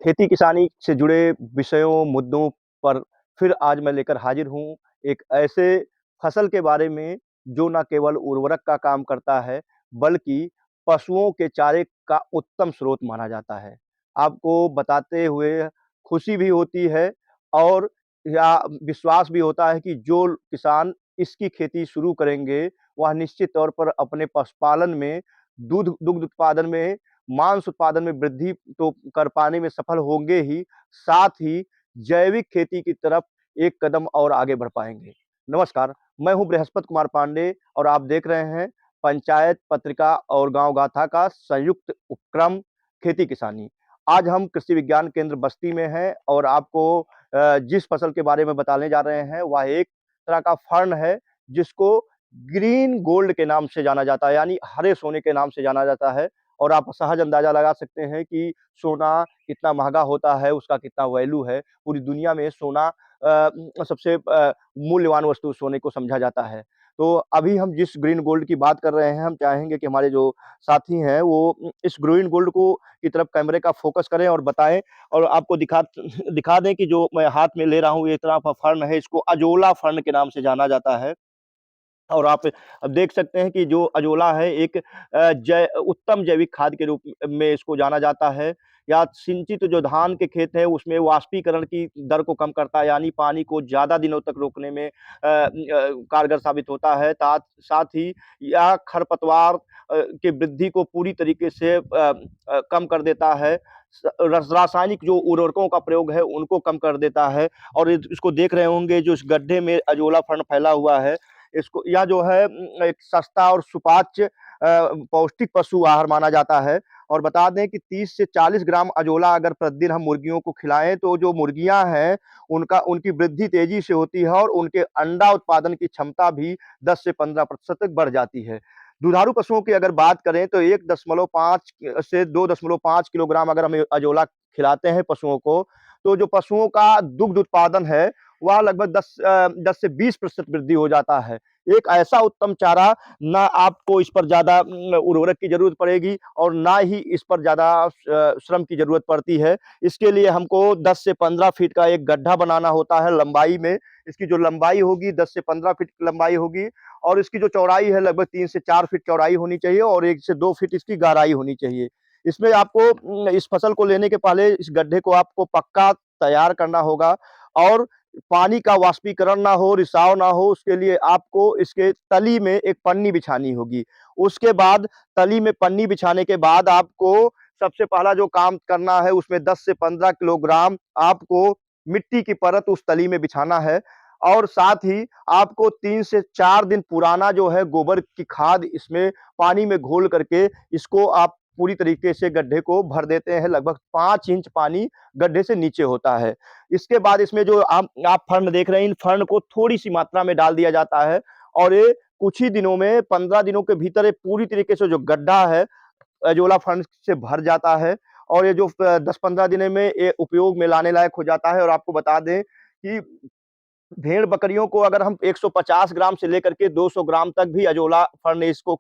खेती किसानी से जुड़े विषयों, मुद्दों पर फिर आज मैं लेकर हाजिर हूँ, एक ऐसे फसल के बारे में जो ना केवल उर्वरक का काम करता है, बल्कि पशुओं के चारे का उत्तम स्रोत माना जाता है। आपको बताते हुए खुशी भी होती है और या विश्वास भी होता है कि जो किसान इसकी खेती शुरू करेंगे, वह निश्चित तौर पर अपने पशुपालन में, दुग्ध उत्पादन में, मांस उत्पादन में वृद्धि तो कर पाने में सफल होंगे ही, साथ ही जैविक खेती की तरफ एक कदम और आगे बढ़ पाएँगे। नमस्कार, मैं हूँ बृहस्पति कुमार पांडे और आप देख रहे हैं पंचायत पत्रिका और गाँव गाथा का संयुक्त उपक्रम खेती किसानी। आज हम कृषि विज्ञान केंद्र बस्ती में हैं और आपको जिस फसल के बारे में बताने जा रहे हैं, वह एक तरह का फर्न है, जिसको ग्रीन गोल्ड के नाम से जाना जाता है, यानी हरे सोने के नाम से जाना जाता है। और आप सहज अंदाजा लगा सकते हैं कि सोना कितना महँगा होता है, उसका कितना वैल्यू है। पूरी दुनिया में सोना सबसे मूल्यवान वस्तु सोने को समझा जाता है। तो अभी हम जिस ग्रीन गोल्ड की बात कर रहे हैं, हम चाहेंगे कि हमारे जो साथी हैं, वो इस ग्रीन गोल्ड को की तरफ कैमरे का फ़ोकस करें और बताएँ और आपको दिखा दें कि जो मैं हाथ में ले रहा हूँ, ये इतना फर्न है, इसको अजोला फर्न के नाम से जाना जाता है। और आप अब देख सकते हैं कि जो अजोला है एक उत्तम जैविक खाद के रूप में इसको जाना जाता है या सिंचित जो धान के खेत हैं उसमें वाष्पीकरण की दर को कम करता है, यानी पानी को ज़्यादा दिनों तक रोकने में कारगर साबित होता है। साथ ही यह खरपतवार की वृद्धि को पूरी तरीके से कम कर देता है। रासायनिक जो उर्वरकों का प्रयोग है उनको कम कर देता है। और इसको देख रहे होंगे जो इस गड्ढे में अजोला फर्न फैला हुआ है, इसको यह जो है एक सस्ता और सुपाच्य पौष्टिक पशु आहार माना जाता है। और बता दें कि 30 से 40 ग्राम अजोला अगर प्रतिदिन हम मुर्गियों को खिलाएँ तो जो मुर्गियाँ हैं, उनकी वृद्धि तेज़ी से होती है और उनके अंडा उत्पादन की क्षमता भी 10 से 15% तक बढ़ जाती है। दुधारू पशुओं की अगर बात करें तो 1.5 से 2.5 किलोग्राम अगर हम अजोला खिलाते हैं पशुओं को, तो जो पशुओं का दुग्ध उत्पादन है वह लगभग 10 से 20% वृद्धि हो जाता है। एक ऐसा उत्तम चारा, ना आपको इस पर ज़्यादा उर्वरक की ज़रूरत पड़ेगी और ना ही इस पर ज़्यादा श्रम की ज़रूरत पड़ती है। इसके लिए हमको 10 से 15 फीट का एक गड्ढा बनाना होता है लंबाई में। इसकी जो लंबाई होगी 10 से 15 फीट की लंबाई होगी और इसकी जो चौड़ाई है लगभग 3 से 4 फीट चौड़ाई होनी चाहिए और 1 से 2 फीट इसकी गहराई होनी चाहिए। इसमें आपको इस फसल को लेने के पहले इस गड्ढे को आपको पक्का तैयार करना होगा और पानी का वाष्पीकरण ना हो, रिसाव ना हो, उसके लिए आपको इसके तली में एक पन्नी बिछानी होगी। उसके बाद तली में पन्नी बिछाने के बाद आपको सबसे पहला जो काम करना है उसमें 10 से 15 किलोग्राम आपको मिट्टी की परत उस तली में बिछाना है और साथ ही आपको 3 से 4 दिन पुराना जो है गोबर की खाद इसमें पानी में घोल करके इसको आप पूरी तरीके से गड्ढे को भर देते हैं। लगभग 5 इंच पानी गड्ढे से नीचे होता है। इसके बाद इसमें जो आप फर्न देख रहे हैं, इन फर्न को थोड़ी-सी मात्रा में डाल दिया जाता है और ये कुछ ही दिनों में 15 दिनों के भीतर ये पूरी तरीके से जो गड्ढा है, अजोला फर्न से भर जाता है और ये जो 10-15 दिन में ये उपयोग में लाने लायक हो जाता है। और आपको बता दें कि भेड़-बकरियों को अगर हम 150 ग्राम से लेकर के 200 ग्राम तक भी अजोला फर्न इसको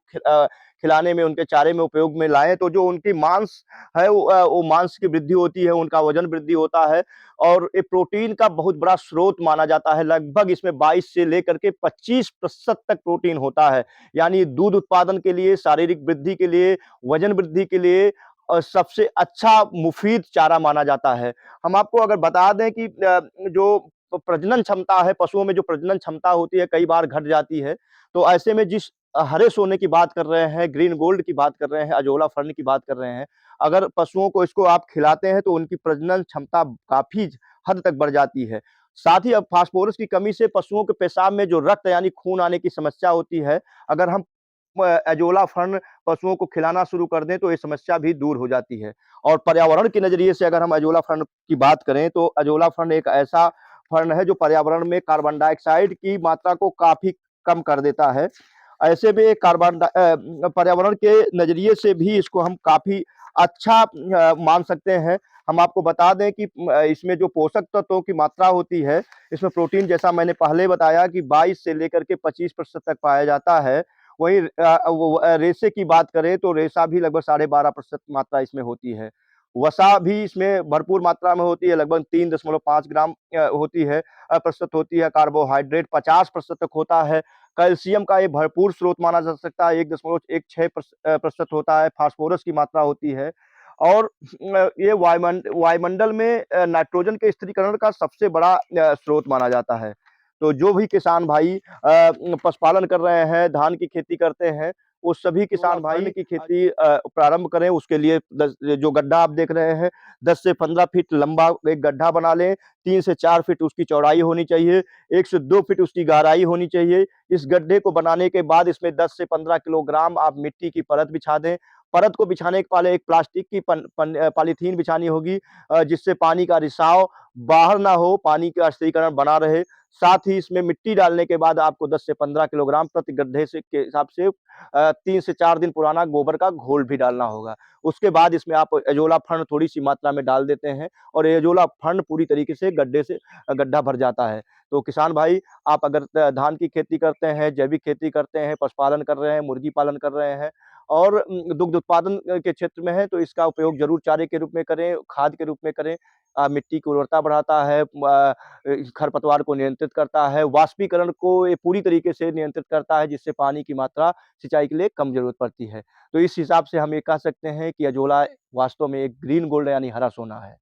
खिलाने में, उनके चारे में उपयोग में लाएँ, तो जो उनकी मांस है वो मांस की वृद्धि होती है, उनका वज़न वृद्धि होता है और ये प्रोटीन का बहुत बड़ा स्रोत माना जाता है। लगभग इसमें 22 से लेकर के 25% तक प्रोटीन होता है। यानी दूध उत्पादन के लिए, शारीरिक वृद्धि के लिए, वज़न वृद्धि के लिए सबसे अच्छा मुफ़ीद चारा माना जाता है। हम आपको अगर बता दें कि जो प्रजनन क्षमता है, पशुओं में जो प्रजनन क्षमता होती है कई बार घट जाती है। तो ऐसे में जिस हरे सोने की बात कर रहे हैं, ग्रीन गोल्ड की बात कर रहे हैं, अजोला फर्न की बात कर रहे हैं, अगर पशुओं को इसको आप खिलाते हैं तो उनकी प्रजनन क्षमता काफ़ी हद तक बढ़ जाती है। साथ ही अब फास्फोरस की कमी से पशुओं के पेशाब में जो रक्त यानी खून आने की समस्या होती है, अगर हम एजोला फर्न पशुओं को खिलाना शुरू कर दें तो ये समस्या भी दूर हो जाती है। और पर्यावरण के नज़रिए से अगर हम अजोला फर्न की बात करें तो अजोला फर्न एक ऐसा फर्न है जो पर्यावरण में कार्बन डाइऑक्साइड की मात्रा को काफ़ी कम कर देता है। ऐसे में पर्यावरण के नज़रिए से भी इसको हम काफ़ी अच्छा मान सकते हैं। हम आपको बता दें कि इसमें जो पोषक तत्वों की मात्रा होती है, इसमें प्रोटीन जैसा मैंने पहले बताया कि 22 से लेकर के 25% तक पाया जाता है। वहीं रेशे की बात करें तो रेशा भी लगभग 12.5% मात्रा इसमें होती है। वसा भी इसमें भरपूर मात्रा में होती है, लगभग 3.5 ग्राम होती है, प्रतिशत होती है। कार्बोहाइड्रेट 50% तक होता है। कैल्शियम का ये भरपूर स्रोत माना जा सकता है, 1.16 प्रतिशत होता है। फास्फोरस की मात्रा होती है और ये वायुमंडल में नाइट्रोजन के स्थिरीकरण का सबसे बड़ा स्रोत माना जाता है। तो जो भी किसान भाई पशुपालन कर रहे हैं, धान की खेती करते हैं, वो सभी किसान भाई की खेती प्रारंभ करें। उसके लिए जो गड्ढा आप देख रहे हैं, 10 से 15 फीट लंबा एक गड्ढा बना लें, 3 से 4 फीट उसकी चौड़ाई होनी चाहिए, 1 से 2 फीट उसकी गहराई होनी चाहिए। इस गड्ढे को बनाने के बाद इसमें 10 से 15 किलोग्राम आप मिट्टी की परत बिछा दें। परत को बिछाने के पहले एक प्लास्टिक की पॉलीथीन बिछानी होगी, जिससे पानी का रिसाव बाहर ना हो, पानी का स्थिरीकरण बना रहे। साथ ही इसमें मिट्टी डालने के बाद आपको 10 से 15 किलोग्राम प्रति गड्ढे से के हिसाब से 3 से 4 दिन पुराना गोबर का घोल भी डालना होगा। उसके बाद इसमें आप एजोला फंड थोड़ी-सी मात्रा में डाल देते हैं और एजोला फंड पूरी तरीके से गड्ढे से गड्ढा भर जाता है। तो किसान भाई, आप अगर धान की खेती करते हैं, जैविक खेती करते हैं, पशुपालन कर रहे हैं, मुर्गी पालन कर रहे हैं और दुग्ध उत्पादन के क्षेत्र में हैं, तो इसका उपयोग ज़रूर चारे के रूप में करें, खाद के रूप में करें। मिट्टी की उर्वरता बढ़ाता है, खरपतवार को नियंत्रित करता है, वाष्पीकरण को ये पूरी तरीके से नियंत्रित करता है, जिससे पानी की मात्रा सिंचाई के लिए कम ज़रूरत पड़ती है। तो इस हिसाब से हम ये कह सकते हैं कि अजोला वास्तव में एक ग्रीन गोल्ड यानी हरा सोना है।